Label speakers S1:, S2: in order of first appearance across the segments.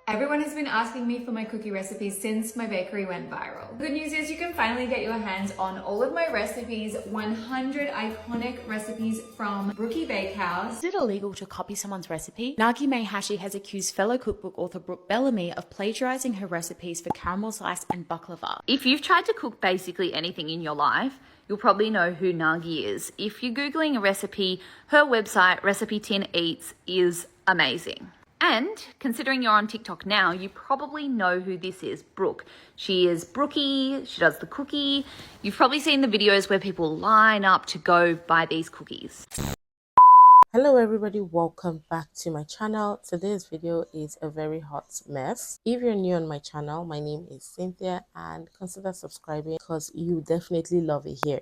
S1: Everyone has been asking me for my cookie recipes since my bakery went viral. The good news is you can finally get your hands on all of my recipes, 100 iconic recipes from Brookie Bakehouse.
S2: Is it illegal to copy someone's recipe? Nagi Mehashi has accused fellow cookbook author Brooke Bellamy of plagiarizing her recipes for caramel slice and baklava.
S3: If you've tried to cook basically anything in your life, you'll probably know who Nagi is. If you're Googling a recipe, her website, Recipe Tin Eats, is amazing. And considering you're on TikTok now, you probably know who this is, Brooke. She is Brookie, she does the cookie. You've probably seen the videos where people line up to go buy these cookies.
S4: Hello everybody, welcome back to my channel. Today's video is a very hot mess. If you're new on my channel, my name is Cynthia and consider subscribing because you definitely love it here.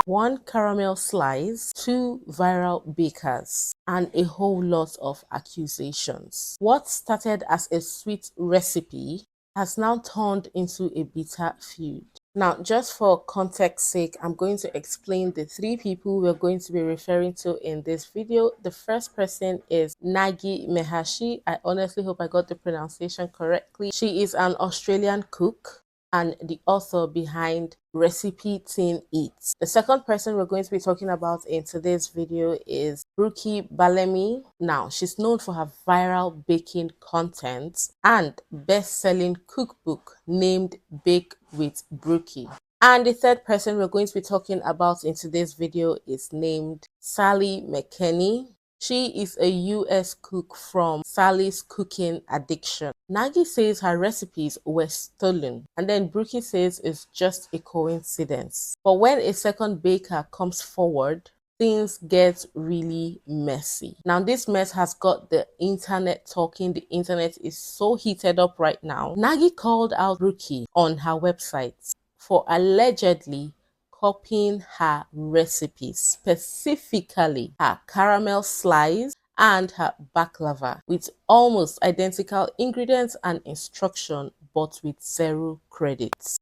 S4: 1 caramel slice, 2 viral bakers, and a whole lot of accusations. What started as a sweet recipe has now turned into a bitter feud. Now, just for context sake, I'm going to explain the 3 people we're going to be referring to in this video. The first person is Nagi Mehashi. I honestly hope I got the pronunciation correctly. She is an Australian cook and the author behind Recipe Tin Eats. The second person we're going to be talking about in today's video is Brookie Bellamy. Now, she's known for her viral baking content and best-selling cookbook named Bake with Brookie. And the third person we're going to be talking about in today's video is named Sally McKinney. She is a US cook from Sally's Cooking Addiction. Nagi says her recipes were stolen, and then Brookie says it's just a coincidence. But when a second baker comes forward, things get really messy. Now, this mess has got the internet talking. The internet is so heated up right now. Nagi called out Brookie on her website for allegedly copying her recipes, specifically her caramel slice and her baklava, with almost identical ingredients and instruction, but with 0 credits.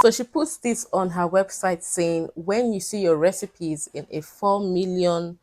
S4: So she puts this on her website saying, when you see your recipes in a $4 million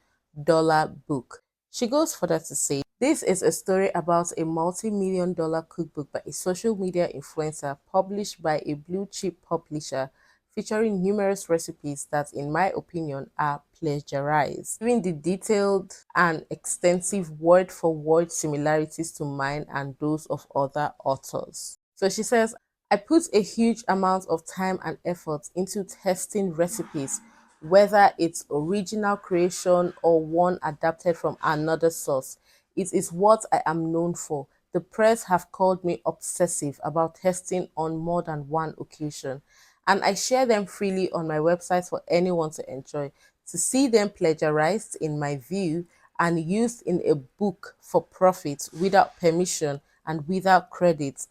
S4: book. She goes further to say, this is a story about a multi-million-dollar cookbook by a social media influencer published by a blue-chip publisher, featuring numerous recipes that, in my opinion, are plagiarized, giving the detailed and extensive word-for-word similarities to mine and those of other authors. So she says, I put a huge amount of time and effort into testing recipes, whether it's original creation or one adapted from another source. It is what I am known for. The press have called me obsessive about testing on more than one occasion, and I share them freely on my website for anyone to enjoy. To see them plagiarized, in my view, and used in a book for profit without permission and without credit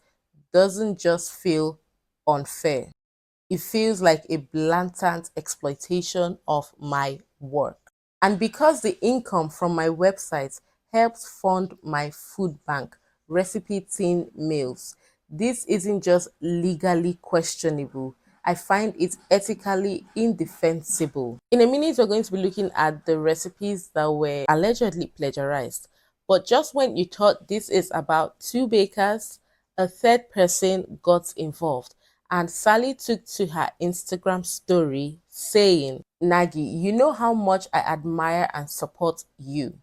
S4: doesn't just feel unfair. It feels like a blatant exploitation of my work. And because the income from my website helps fund my food bank, Recipe Tin Meals, this isn't just legally questionable. I find it ethically indefensible. In a minute, we're going to be looking at the recipes that were allegedly plagiarized. But just when you thought this is about 2 bakers, a third person got involved. And Sally took to her Instagram story saying, Nagi, you know how much I admire and support you.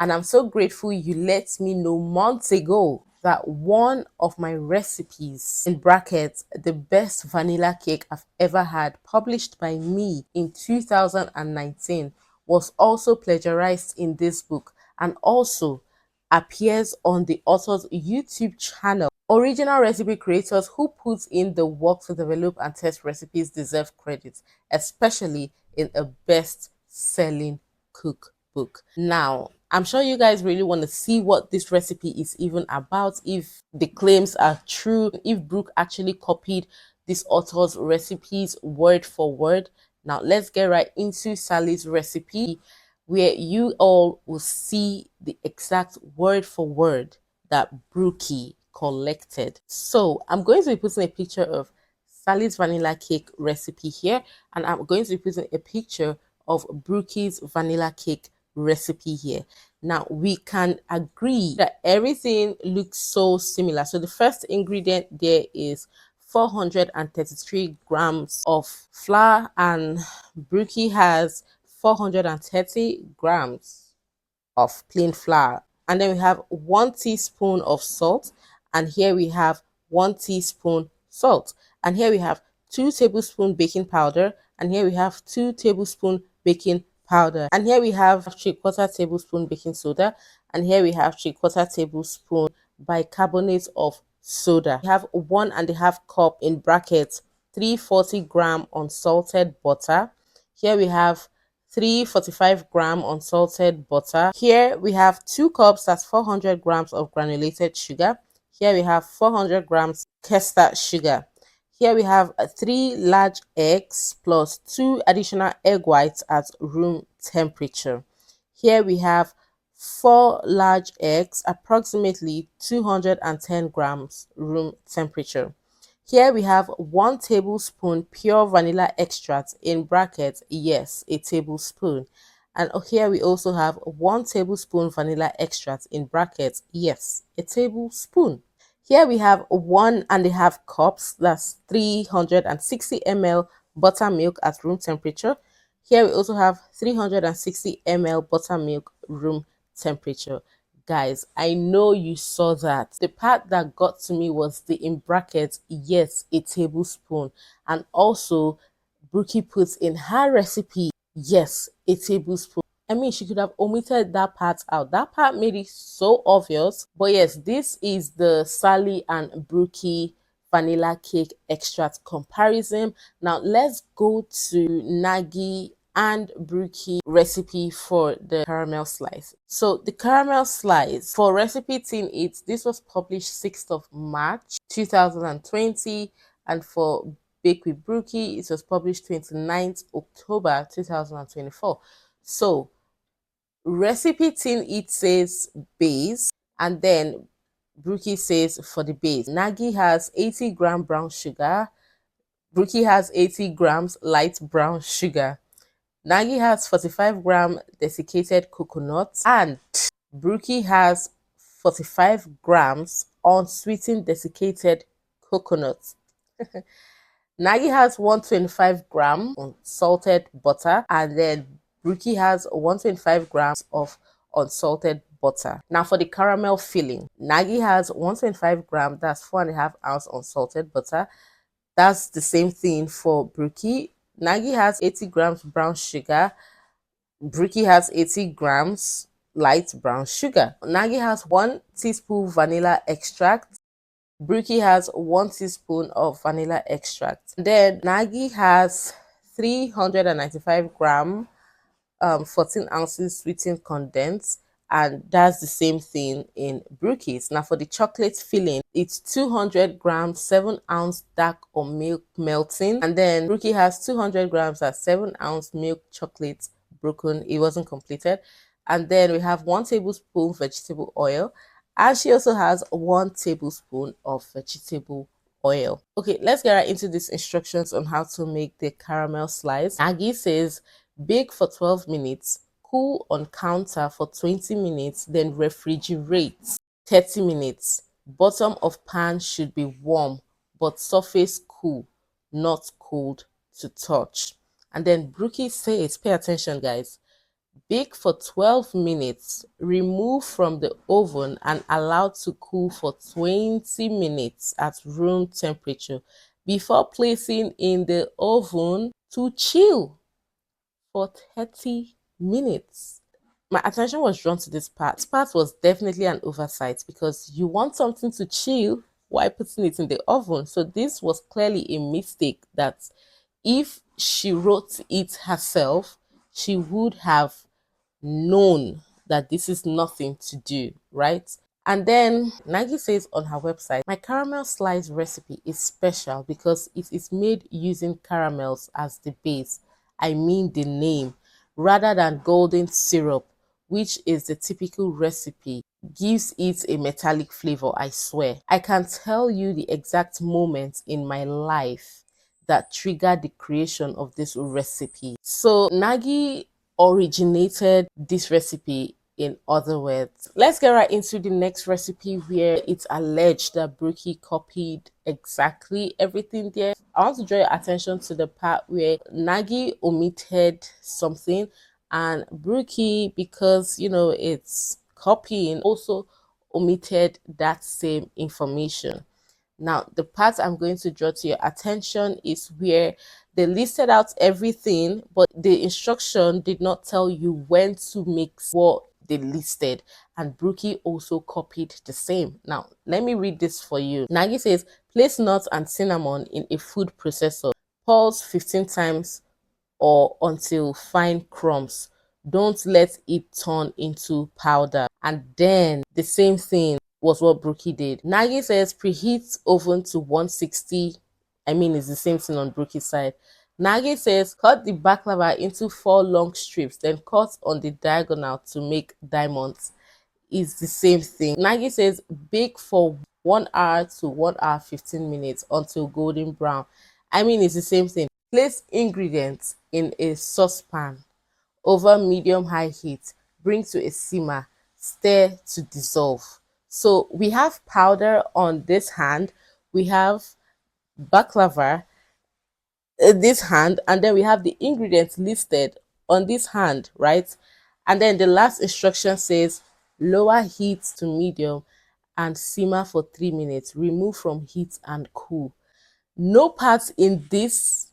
S4: And I'm so grateful you let me know months ago that one of my recipes, in brackets, the best vanilla cake I've ever had, published by me in 2019, was also plagiarized in this book and also appears on the author's YouTube channel. Original recipe creators who put in the work to develop and test recipes deserve credit, especially in a best-selling cookbook. Now, I'm sure you guys really want to see what this recipe is even about, if the claims are true, if Brooke actually copied this author's recipes word for word. Now, let's get right into Sally's recipe, where you all will see the exact word for word that Brookie collected. So I'm going to be putting a picture of Sally's vanilla cake recipe here, and I'm going to be putting a picture of Brookie's vanilla cake recipe here. Now we can agree that everything looks so similar. So the first ingredient there is 433 grams of flour, and Brookie has 430 grams of plain flour. And then we have 1 teaspoon of salt, and here we have 1 teaspoon salt, and here we have 2 tablespoon baking powder, and here we have 2 tablespoon baking powder, and here we have 3/4 tablespoon baking soda, and here we have 3/4 tablespoon bicarbonate of soda. We have 1.5 cup in brackets 340 gram unsalted butter. Here we have 345 gram unsalted butter. Here we have 2 cups, that's 400 grams of granulated sugar. Here we have 400 grams custard sugar. Here we have 3 large eggs plus 2 additional egg whites at room temperature. Here we have 4 large eggs, approximately 210 grams room temperature. Here we have 1 tablespoon pure vanilla extract, in brackets, yes, a tablespoon. And here we also have 1 tablespoon vanilla extract, in brackets, yes, a tablespoon. Here we have 1.5 cups, that's 360 ml buttermilk at room temperature. Here we also have 360 ml buttermilk room temperature. Guys, I know you saw that. The part that got to me was the in brackets, yes, a tablespoon. And also, Brookie puts in her recipe, yes, a tablespoon. I mean, she could have omitted that part out. That part made it so obvious. But yes, this is the Sally and Brookie vanilla cake extract comparison. Now let's go to Nagy and Brookie recipe for the caramel slice. So the caramel slice for recipe tin 8, this was published 6th of March 2020, and for Bake with Brookie, it was published 29th October 2024. So recipe tin, it says base, and then Brookie says for the base, Nagy has 80 gram brown sugar, Brookie has 80 grams light brown sugar, Nagy has 45 gram desiccated coconut, and Brookie has 45 grams unsweetened desiccated coconut. Nagy has 125 gram unsalted butter, and then Brookie has 125 grams of unsalted butter. Now for the caramel filling, Nagy has 125 gram, that's 4.5 ounce unsalted butter. That's the same thing for Brookie. Nagy has 80 grams brown sugar. Brookie has 80 grams light brown sugar. Nagy has 1 teaspoon vanilla extract. Brookie has 1 teaspoon of vanilla extract. Then Nagy has 395 gram 14 ounces sweetened condensed, and that's the same thing in Brookie's. Now for the chocolate filling, it's 200 grams 7 ounce dark or milk melting, and then Brookie has 200 grams at 7 ounce milk chocolate broken, it wasn't completed. And then we have 1 tablespoon vegetable oil, and she also has 1 tablespoon of vegetable oil. Okay, let's get right into these instructions on how to make the caramel slice. Nagy says bake for 12 minutes, cool on counter for 20 minutes, then refrigerate 30 minutes. Bottom of pan should be warm, but surface cool, not cold to touch. And then Brookie says, pay attention guys, bake for 12 minutes, remove from the oven and allow to cool for 20 minutes at room temperature before placing in the oven to chill for 30 minutes. My attention was drawn to this part. This part was definitely an oversight because you want something to chill while putting it in the oven. So this was clearly a mistake that if she wrote it herself, she would have known that this is nothing to do, right? And then Nagy says on her website, my caramel slice recipe is special because it is made using caramels as the base. I mean the name, rather than golden syrup, which is the typical recipe, gives it a metallic flavor, I swear. I can tell you the exact moment in my life that triggered the creation of this recipe. So Nagy originated this recipe, in other words. Let's get right into the next recipe where it's alleged that Brookie copied exactly everything there. I want to draw your attention to the part where Nagi omitted something and Brookie, because you know it's copying, also omitted that same information. Now, the part I'm going to draw to your attention is where they listed out everything, but the instruction did not tell you when to mix what they listed. And Brookie also copied the same. Now, let me read this for you. Nagi says, place nuts and cinnamon in a food processor. Pulse 15 times or until fine crumbs. Don't let it turn into powder. And then the same thing was what Brookie did. Nagi says preheat oven to 160. I mean, it's the same thing on Brookie's side. Nagi says cut the baklava into 4 long strips, then cut on the diagonal to make diamonds. It's the same thing. Nagi says bake for 1 hour to 1 hour 15 minutes until golden brown. I mean, it's the same thing. Place ingredients in a saucepan over medium-high heat. Bring to a simmer. Stir to dissolve. So we have powder on this hand, we have baklava this hand, and then we have the ingredients listed on this hand, right? And then the last instruction says lower heat to medium and simmer for 3 minutes. Remove from heat and cool. No part in this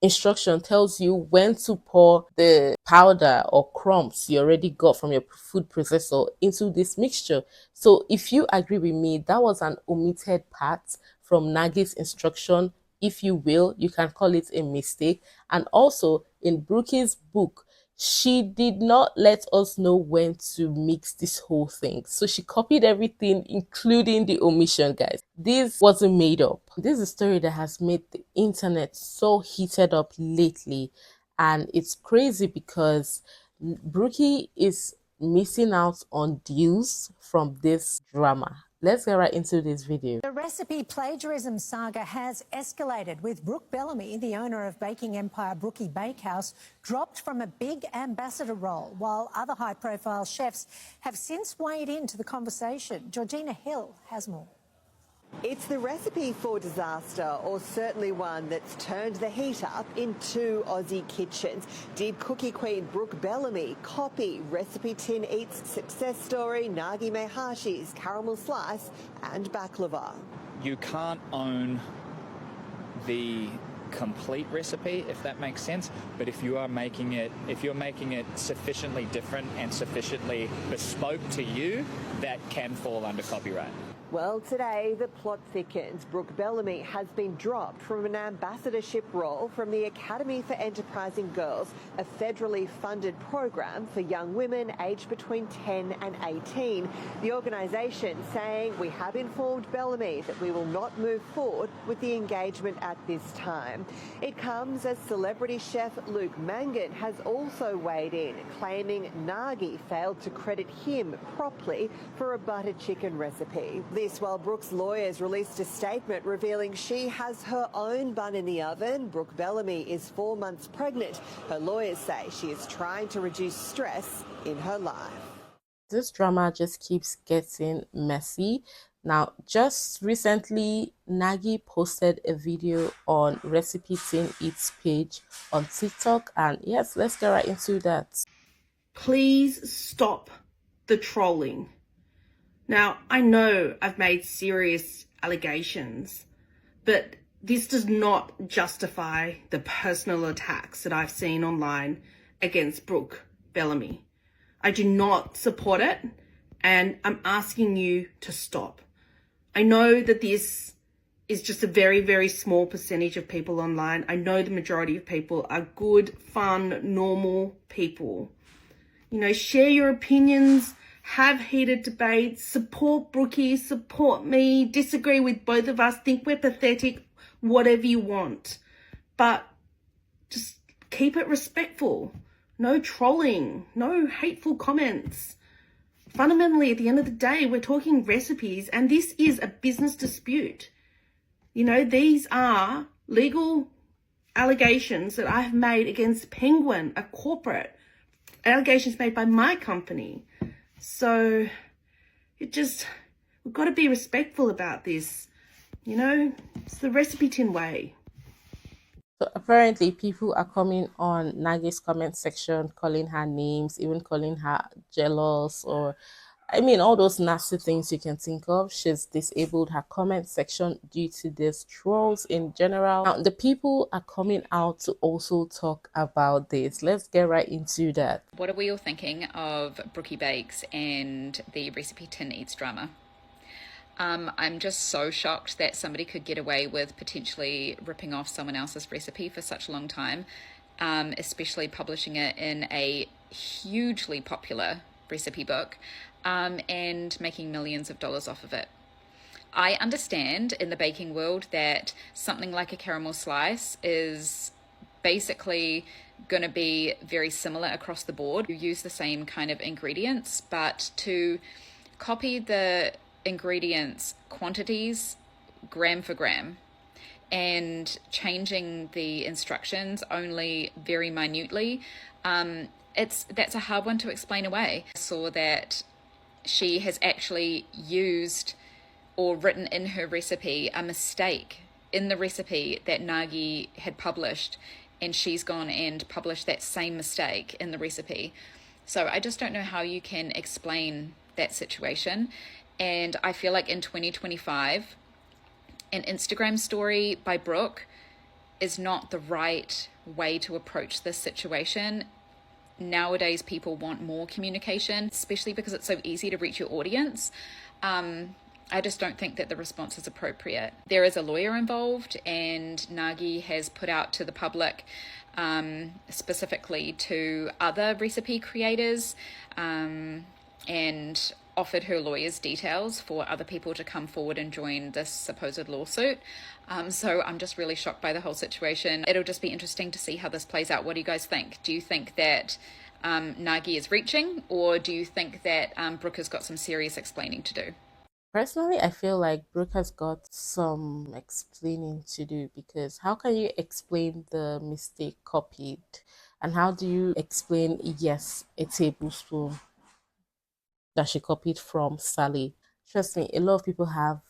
S4: instruction tells you when to pour the powder or crumbs you already got from your food processor into this mixture. So if you agree with me, that was an omitted part from Nagi's instruction. If you will, you can call it a mistake. And also in Brookie's book, she did not let us know when to mix this whole thing. So she copied everything, including the omission, guys. This wasn't made up. This is a story that has made the internet so heated up lately. And it's crazy because Brookie is missing out on deals from this drama. Let's get right into this video.
S5: The recipe plagiarism saga has escalated, with Brooke Bellamy, the owner of baking empire Brookie Bakehouse, dropped from a big ambassador role, while other high-profile chefs have since weighed into the conversation. Georgina Hill has more.
S6: It's the recipe for disaster, or certainly one that's turned the heat up in 2 Aussie kitchens. Did cookie queen Brooke Bellamy copy Recipe Tin Eats' success story, Nagi Mahashi's caramel slice and baklava?
S7: You can't own the complete recipe, if that makes sense, but if you're making it sufficiently different and sufficiently bespoke to you, that can fall under copyright.
S6: Well, today the plot thickens. Brooke Bellamy has been dropped from an ambassadorship role from the Academy for Enterprising Girls, a federally funded program for young women aged between 10 and 18. The organisation saying, we have informed Bellamy that we will not move forward with the engagement at this time. It comes as celebrity chef Luke Mangan has also weighed in, claiming Nagi failed to credit him properly for a buttered chicken recipe. This while Brooke's lawyers released a statement revealing she has her own bun in the oven. Brooke Bellamy is 4 months pregnant. Her lawyers say she is trying to reduce stress in her life.
S4: This drama just keeps getting messy. Now, just recently, Nagi posted a video on Recipe Tin Eats page on TikTok, and yes, let's get right into that.
S8: Please stop the trolling. Now, I know I've made serious allegations, but this does not justify the personal attacks that I've seen online against Brooke Bellamy. I do not support it, and I'm asking you to stop. I know that this is just a very, very small percentage of people online. I know the majority of people are good, fun, normal people. You know, share your opinions, have heated debates, support Brookie, support me, disagree with both of us, think we're pathetic, whatever you want. But just keep it respectful. No trolling, no hateful comments. Fundamentally, at the end of the day, we're talking recipes, and this is a business dispute. You know, these are legal allegations that I have made against Penguin, a corporate, allegations made by my company. So we've got to be respectful about this. You know, it's the Recipe Tin way.
S4: So apparently people are coming on Nagi's comment section, calling her names, even calling her jealous, or I mean all those nasty things you can think of. She's disabled her comment section due to these trolls in general. Now the people are coming out to also talk about this. Let's get right into that.
S3: What are we all thinking of Brookie Bakes and the Recipe Tin Eats drama? I'm just so shocked that somebody could get away with potentially ripping off someone else's recipe for such a long time, especially publishing it in a hugely popular recipe book, and making millions of dollars off of it. I understand in the baking world that something like a caramel slice is basically going to be very similar across the board. You use the same kind of ingredients, but to copy the ingredients quantities gram for gram and changing the instructions only very minutely, that's a hard one to explain away. I saw that she has actually used or written in her recipe a mistake in the recipe that Nagi had published, and she's gone and published that same mistake in the recipe. So I just don't know how you can explain that situation. And I feel like in 2025, an Instagram story by Brooke is not the right way to approach this situation. Nowadays, people want more communication, especially because it's so easy to reach your audience. I just don't think that the response is appropriate. There is a lawyer involved, and Nagi has put out to the public, specifically to other recipe creators, and offered her lawyer's details for other people to come forward and join this supposed lawsuit. So I'm just really shocked by the whole situation. It'll just be interesting to see how this plays out. What do you guys think? Do you think that Nagi is reaching, or do you think that Brooke has got some serious explaining to do?
S4: Personally, I feel like Brooke has got some explaining to do, because how can you explain the mistake copied, and how do you explain, yes, a tablespoon that she copied from Sally? Trust me, a lot of people have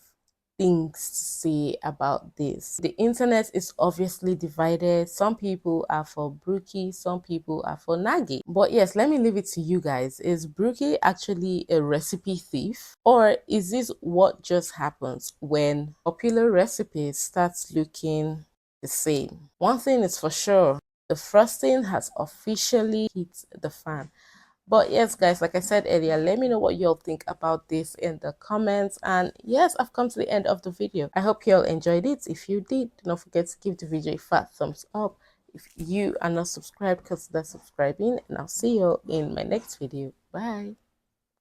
S4: things to say about this. The internet is obviously divided. Some people are for Brookie, some people are for Nagi. But yes, let me leave it to you guys. Is Brookie actually a recipe thief, or is this what just happens when popular recipes start looking the same? One thing is for sure, the frosting has officially hit the fan. But yes, guys, like I said earlier, let me know what y'all think about this in the comments. And yes, I've come to the end of the video. I hope y'all enjoyed it. If you did, do not forget to give the video a fat thumbs up. If you are not subscribed, consider subscribing, and I'll see you in my next video. Bye.